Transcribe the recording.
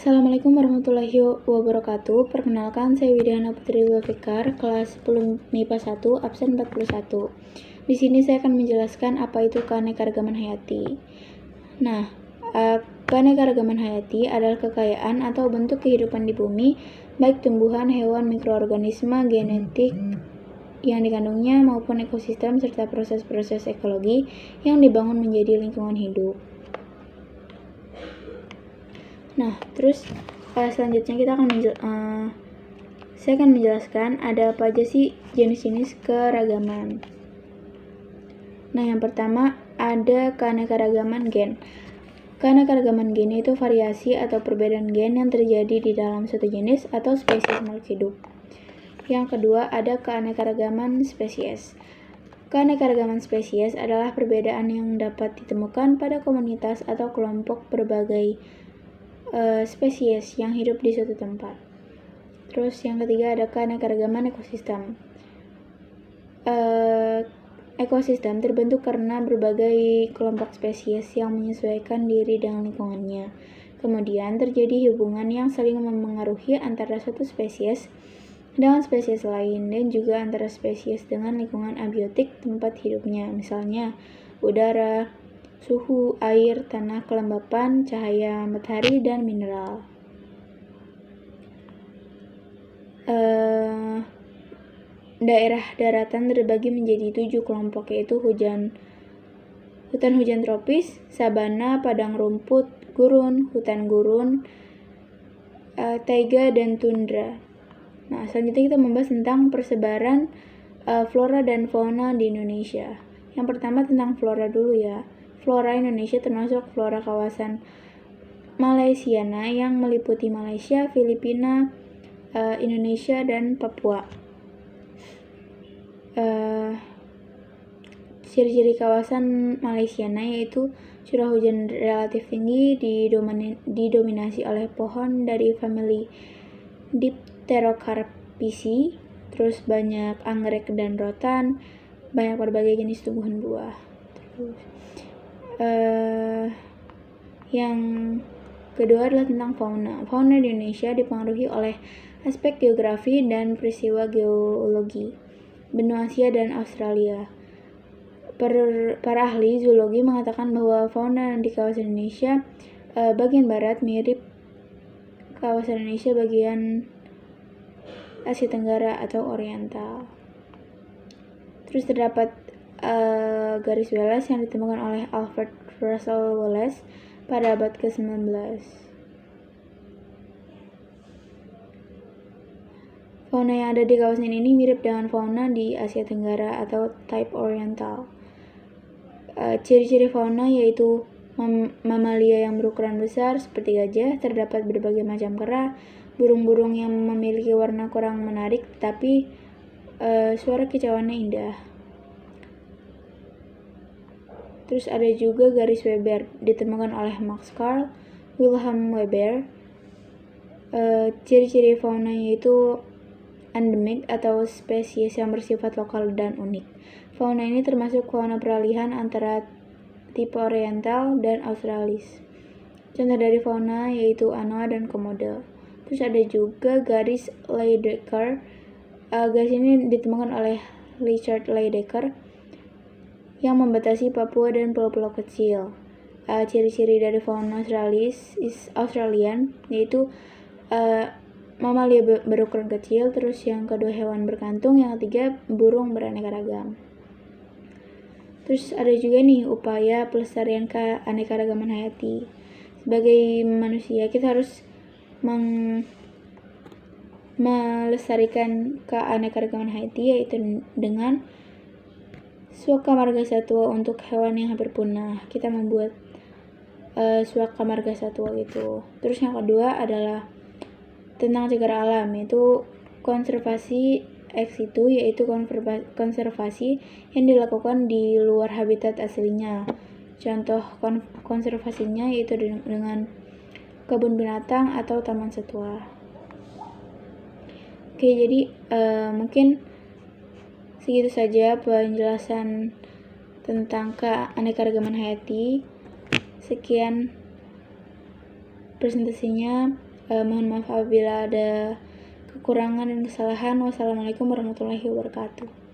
Assalamualaikum warahmatullahi wabarakatuh. Perkenalkan, saya Widyana Putri Zulfikar, kelas 10 MIPA 1, absen 41. Di sini saya akan menjelaskan apa itu keanekaragaman hayati. Nah, keanekaragaman hayati adalah kekayaan atau bentuk kehidupan di bumi, baik tumbuhan, hewan, mikroorganisme, genetik yang dikandungnya maupun ekosistem serta proses-proses ekologi yang dibangun menjadi lingkungan hidup. Nah, terus selanjutnya saya akan menjelaskan ada apa aja sih jenis-jenis keragaman. Nah, yang pertama ada keanekaragaman gen. Keanekaragaman gen itu variasi atau perbedaan gen yang terjadi di dalam suatu jenis atau spesies makhluk hidup. Yang kedua ada keanekaragaman spesies. Keanekaragaman spesies adalah perbedaan yang dapat ditemukan pada komunitas atau kelompok berbagai spesies yang hidup di suatu tempat. Terus yang ketiga ada keanekaragaman ekosistem. Ekosistem terbentuk karena berbagai kelompok spesies yang menyesuaikan diri dengan lingkungannya. Kemudian terjadi hubungan yang saling memengaruhi antara suatu spesies dengan spesies lain dan juga antara spesies dengan lingkungan abiotik tempat hidupnya, misalnya udara, suhu, air, tanah, kelembapan, cahaya matahari, dan mineral. Daerah daratan terbagi menjadi 7 kelompok, yaitu hutan hujan tropis, sabana, padang rumput, gurun, hutan gurun, taiga, dan tundra. Nah, selanjutnya kita membahas tentang persebaran flora dan fauna di Indonesia. Yang pertama tentang flora dulu ya. Flora Indonesia termasuk flora kawasan Malaysiana yang meliputi Malaysia, Filipina, Indonesia, dan Papua. Ciri-ciri kawasan Malaysiana yaitu curah hujan relatif tinggi didominasi oleh pohon dari famili Dipterocarpici, terus banyak anggrek dan rotan, banyak berbagai jenis tumbuhan buah. Terus yang kedua adalah tentang fauna. Fauna di Indonesia dipengaruhi oleh aspek geografi dan peristiwa geologi benua Asia dan Australia. Para ahli zoologi mengatakan bahwa fauna di kawasan Indonesia bagian barat mirip kawasan Indonesia bagian Asia Tenggara atau Oriental. Terus terdapat garis Wallace yang ditemukan oleh Alfred Russel Wallace pada abad ke-19. Fauna yang ada di kawasan ini mirip dengan fauna di Asia Tenggara atau type Oriental. Ciri-ciri fauna yaitu mamalia yang berukuran besar seperti gajah, terdapat berbagai macam kera, burung-burung yang memiliki warna kurang menarik tetapi suara kicauannya indah. Terus ada juga garis Weber ditemukan oleh Max Carl Wilhelm Weber. Ciri-ciri fauna yaitu endemik atau spesies yang bersifat lokal dan unik. Fauna ini termasuk fauna peralihan antara tipe Oriental dan Australis. Contoh dari fauna yaitu anoa dan komodo. Terus ada juga garis Lydekker. Garis ini ditemukan oleh Richard Lydekker yang membatasi Papua dan pulau-pulau kecil. Ciri-ciri dari fauna Australian yaitu mamalia berukuran kecil, terus yang kedua hewan berkantung, yang ketiga burung beraneka ragam. Terus ada juga nih upaya pelestarian keanekaragaman hayati. Sebagai manusia kita harus melestarikan keanekaragaman hayati yaitu dengan Swaka Marga Satwa untuk hewan yang hampir punah. Kita membuat Swaka Marga Satwa gitu. Terus yang kedua adalah tentang cagar alam, yaitu konservasi ex situ, yaitu konservasi yang dilakukan di luar habitat aslinya. Contoh konservasinya yaitu dengan kebun binatang atau taman satwa. Oke, jadi mungkin segitu saja penjelasan tentang keanekaragaman hayati. Sekian presentasinya. Mohon maaf apabila ada kekurangan dan kesalahan. Wassalamualaikum warahmatullahi wabarakatuh.